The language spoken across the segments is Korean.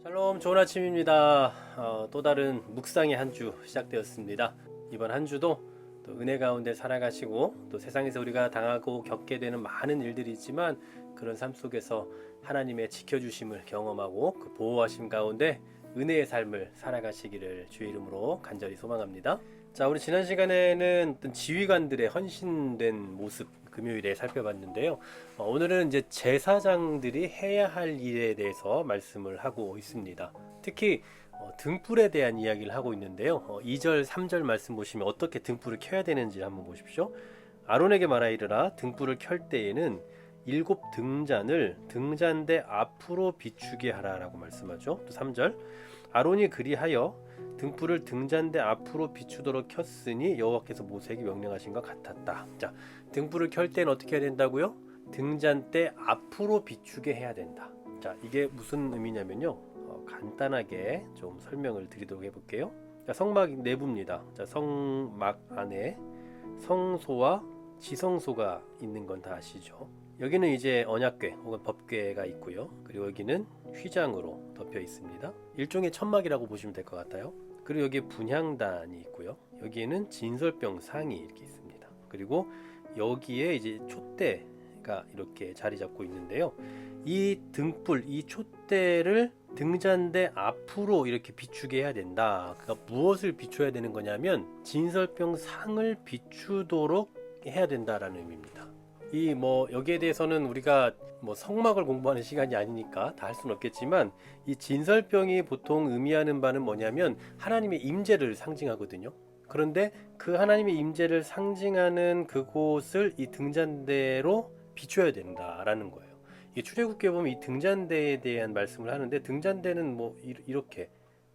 샬롬, 좋은 아침입니다. 또 다른 묵상의 한 주 시작되었습니다. 이번 한 주도 또 은혜 가운데 살아가시고 또 세상에서 우리가 당하고 겪게 되는 많은 일들이 있지만 그런 삶 속에서 하나님의 지켜주심을 경험하고 그 보호하심 가운데 은혜의 삶을 살아가시기를 주의 이름으로 간절히 소망합니다. 자, 우리 지난 시간에는 어떤 지휘관들의 헌신된 모습 금요일에 살펴봤는데요. 오늘은 이제 제사장들이 해야 할 일에 대해서 말씀을 하고 있습니다. 특히 등불에 대한 이야기를 하고 있는데요. 2절, 3절 말씀 보시면 어떻게 등불을 켜야 되는지 한번 보십시오. 아론에게 말하이르라 등불을 켤 때에는 7 등잔을 등잔대 앞으로 비추게 하라라고 말씀하죠. 또 3절 아론이 그리하여 등불을 등잔대 앞으로 비추도록 켰으니 여호와께서 모세에게 명령하신 것 같았다. 자, 등불을 켤 때는 어떻게 해야 된다고요? 등잔대 앞으로 비추게 해야 된다. 자, 이게 무슨 의미냐면요. 간단하게 좀 설명을 드리도록 해볼게요. 자, 성막 내부입니다. 자, 성막 안에 성소와 지성소가 있는 건 다 아시죠? 여기는 이제 언약궤 혹은 법궤가 있고요. 그리고 여기는 휘장으로 덮여 있습니다. 일종의 천막이라고 보시면 될 것 같아요. 그리고 여기에 분향단이 있고요. 여기에는 진설병상이 이렇게 있습니다. 그리고 여기에 이제 촛대가 이렇게 자리 잡고 있는데요. 이 등불, 이 촛대를 등잔대 앞으로 이렇게 비추게 해야 된다. 그러니까 무엇을 비춰야 되는 거냐면 진설병상을 비추도록 해야 된다라는 의미입니다. 여기에 대해서는 우리가 성막을 공부하는 시간이 아니니까 다 할 수는 없겠지만 이 진설병이 보통 의미하는 바는 뭐냐면 하나님의 임재를 상징하거든요. 그런데 그 하나님의 임재를 상징하는 그곳을 이 등잔대로 비춰야 된다라는 거예요. 이 출애굽기에 보면 이 등잔대에 대한 말씀을 하는데 등잔대는 이렇게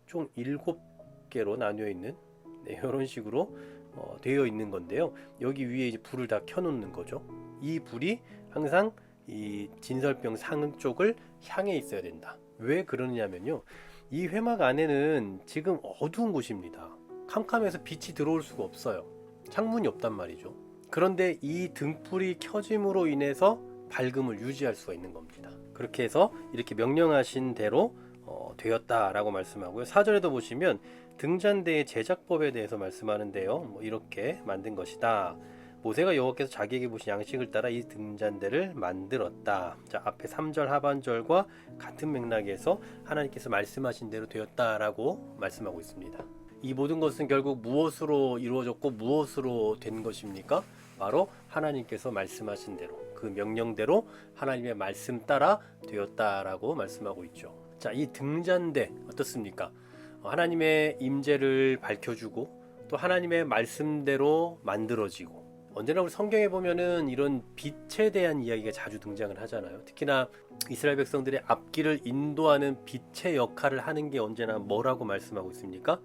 총 7개로 나뉘어 있는 이런 식으로 되어 있는 건데요. 여기 위에 이제 불을 다 켜놓는 거죠. 이 불이 항상 이 진설병 상 쪽을 향해 있어야 된다. 왜 그러냐면요. 이 회막 안에는 지금 어두운 곳입니다. 캄캄해서 빛이 들어올 수가 없어요. 창문이 없단 말이죠. 그런데 이 등불이 켜짐으로 인해서 밝음을 유지할 수가 있는 겁니다. 그렇게 해서 이렇게 명령하신 대로 되었다라고 말씀하고요. 4절에도 보시면 등잔대의 제작법에 대해서 말씀하는데요. 이렇게 만든 것이다. 모세가 여호와께서 자기에게 보신 양식을 따라 이 등잔대를 만들었다. 자, 앞에 3절 하반절과 같은 맥락에서 하나님께서 말씀하신 대로 되었다라고 말씀하고 있습니다. 이 모든 것은 결국 무엇으로 이루어졌고 무엇으로 된 것입니까? 바로 하나님께서 말씀하신 대로, 그 명령대로 하나님의 말씀 따라 되었다라고 말씀하고 있죠. 자, 이 등잔대 어떻습니까? 하나님의 임재를 밝혀주고 또 하나님의 말씀대로 만들어지고, 언제나 우리 성경에 보면은 이런 빛에 대한 이야기가 자주 등장을 하잖아요. 특히나 이스라엘 백성들의 앞길을 인도하는 빛의 역할을 하는 게 언제나 뭐라고 말씀하고 있습니까?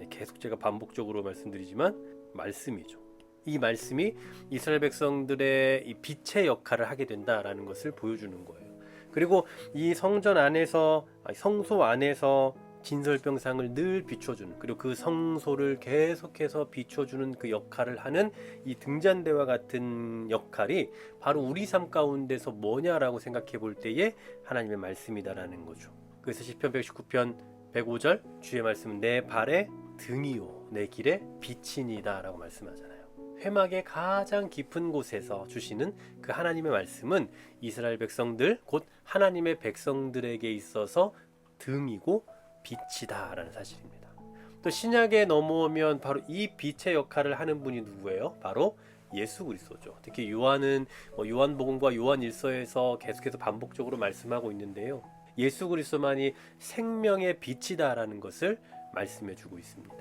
계속 제가 반복적으로 말씀드리지만 말씀이죠. 이 말씀이 이스라엘 백성들의 이 빛의 역할을 하게 된다라는 것을 보여주는 거예요. 그리고 이 성전 안에서, 성소 안에서 진설병상을 늘 비춰주는, 그리고 그 성소를 계속해서 비춰주는 그 역할을 하는 이 등잔대와 같은 역할이 바로 우리 삶 가운데서 뭐냐라고 생각해 볼 때에 하나님의 말씀이다라는 거죠. 그래서 시편 119편 105절 주의 말씀은 내 발의 등이요 내 길의 빛이니이다 라고 말씀하잖아요. 회막의 가장 깊은 곳에서 주시는 그 하나님의 말씀은 이스라엘 백성들, 곧 하나님의 백성들에게 있어서 등이고 빛이다 라는 사실입니다. 또 신약에 넘어오면 바로 이 빛의 역할을 하는 분이 누구예요? 바로 예수 그리스도죠. 특히 요한은 요한복음과 요한일서에서 계속해서 반복적으로 말씀하고 있는데요. 예수 그리스도만이 생명의 빛이다 라는 것을 말씀해 주고 있습니다.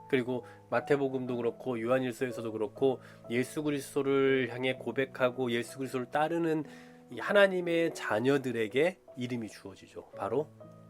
그리고 마태복음도 그렇고 요한일서에서도 그렇고 예수 그리스도를 향해 고백하고 예수 그리스도를 따르는 하나님의 자녀들에게 이름이 주어지죠. 바로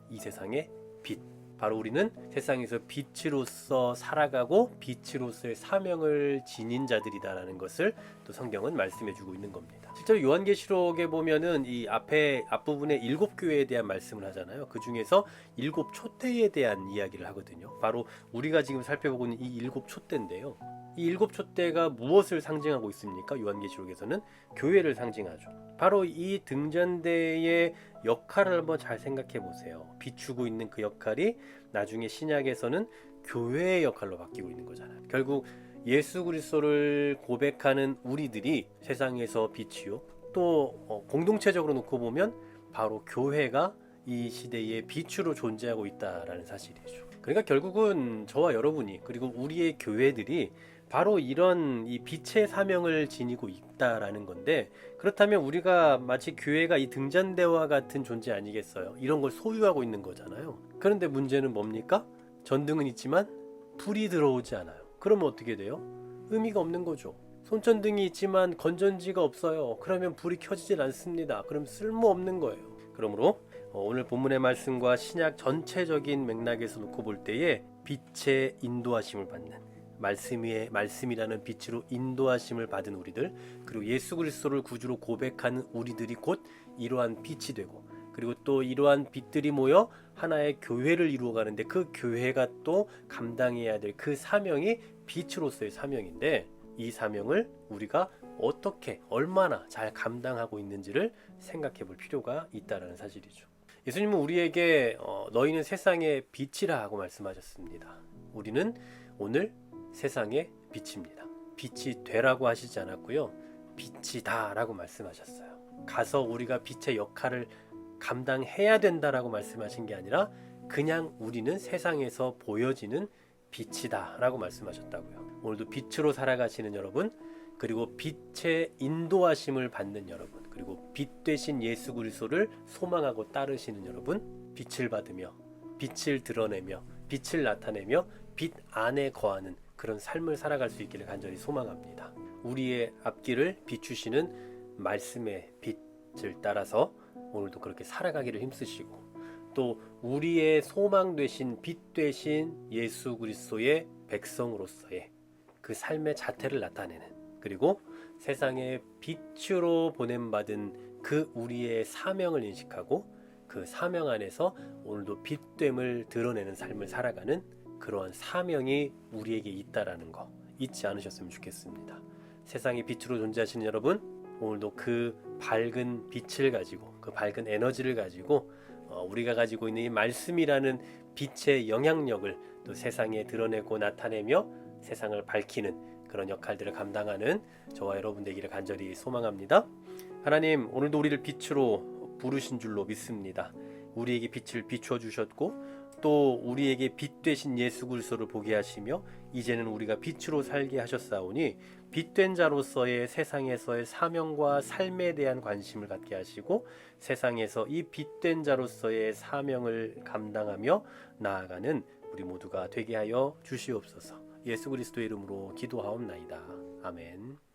이 세상의 빛. 바로 우리는 세상에서 빛으로서 살아가고 빛으로서의 사명을 지닌 자들이다라는 것을 또 성경은 말씀해 주고 있는 겁니다. 실제로 요한계시록에 보면은 이 앞부분에 7교회에 대한 말씀을 하잖아요. 그 중에서 7촛대에 대한 이야기를 하거든요. 바로 우리가 지금 살펴보고 있는 이 7촛대인데요. 이 7촛대가 무엇을 상징하고 있습니까? 요한계시록에서는 교회를 상징하죠. 바로 이 등잔대의 역할을 한번 잘 생각해 보세요. 비추고 있는 그 역할이 나중에 신약에서는 교회의 역할로 바뀌고 있는 거잖아요. 결국 예수 그리스도를 고백하는 우리들이 세상에서 빛이요. 또 공동체적으로 놓고 보면 바로 교회가 이 시대의 빛으로 존재하고 있다라는 사실이죠. 그러니까 결국은 저와 여러분이 그리고 우리의 교회들이 바로 이런 이 빛의 사명을 지니고 있다라는 건데, 그렇다면 우리가 마치 교회가 이 등잔대와 같은 존재 아니겠어요? 이런 걸 소유하고 있는 거잖아요. 그런데 문제는 뭡니까? 전등은 있지만 불이 들어오지 않아요. 그러면 어떻게 돼요? 의미가 없는 거죠. 손전등이 있지만 건전지가 없어요. 그러면 불이 켜지질 않습니다. 그럼 쓸모없는 거예요. 그러므로 오늘 본문의 말씀과 신약 전체적인 맥락에서 놓고 볼 때에 빛의 인도하심을 받는, 말씀이라는 빛으로 인도하심을 받은 우리들, 그리고 예수 그리스도를 구주로 고백하는 우리들이 곧 이러한 빛이 되고, 그리고 또 이러한 빛들이 모여 하나의 교회를 이루어가는데, 그 교회가 또 감당해야 될 그 사명이 빛으로서의 사명인데, 이 사명을 우리가 어떻게 얼마나 잘 감당하고 있는지를 생각해 볼 필요가 있다는 사실이죠. 예수님은 우리에게 너희는 세상의 빛이라 하고 말씀하셨습니다. 우리는 오늘 세상의 빛입니다. 빛이 되라고 하시지 않았고요, 빛이다 라고 말씀하셨어요. 가서 우리가 빛의 역할을 감당해야 된다라고 말씀하신 게 아니라 그냥 우리는 세상에서 보여지는 빛이다 라고 말씀하셨다고요. 오늘도 빛으로 살아가시는 여러분, 그리고 빛의 인도하심을 받는 여러분, 그리고 빛 되신 예수 그리스도를 소망하고 따르시는 여러분, 빛을 받으며 빛을 드러내며 빛을 나타내며 빛 안에 거하는 그런 삶을 살아갈 수 있기를 간절히 소망합니다. 우리의 앞길을 비추시는 말씀의 빛을 따라서 오늘도 그렇게 살아가기를 힘쓰시고, 또 우리의 소망 되신 빛 되신 예수 그리스도의 백성으로서의 그 삶의 자태를 나타내는, 그리고 세상의 빛으로 보냄받은 그 우리의 사명을 인식하고 그 사명 안에서 오늘도 빛됨을 드러내는 삶을 살아가는 그러한 사명이 우리에게 있다라는 거 잊지 않으셨으면 좋겠습니다. 세상의 빛으로 존재하시는 여러분, 오늘도 그 밝은 빛을 가지고, 그 밝은 에너지를 가지고 우리가 가지고 있는 이 말씀이라는 빛의 영향력을 또 세상에 드러내고 나타내며 세상을 밝히는 그런 역할들을 감당하는 저와 여러분 되기를 간절히 소망합니다. 하나님, 오늘도 우리를 빛으로 부르신 줄로 믿습니다. 우리에게 빛을 비추어 주셨고, 또 우리에게 빛 되신 예수 그리스도를 보게 하시며 이제는 우리가 빛으로 살게 하셨사오니, 빛된 자로서의 세상에서의 사명과 삶에 대한 관심을 갖게 하시고 세상에서 이 빛된 자로서의 사명을 감당하며 나아가는 우리 모두가 되게 하여 주시옵소서. 예수 그리스도의 이름으로 기도하옵나이다. 아멘.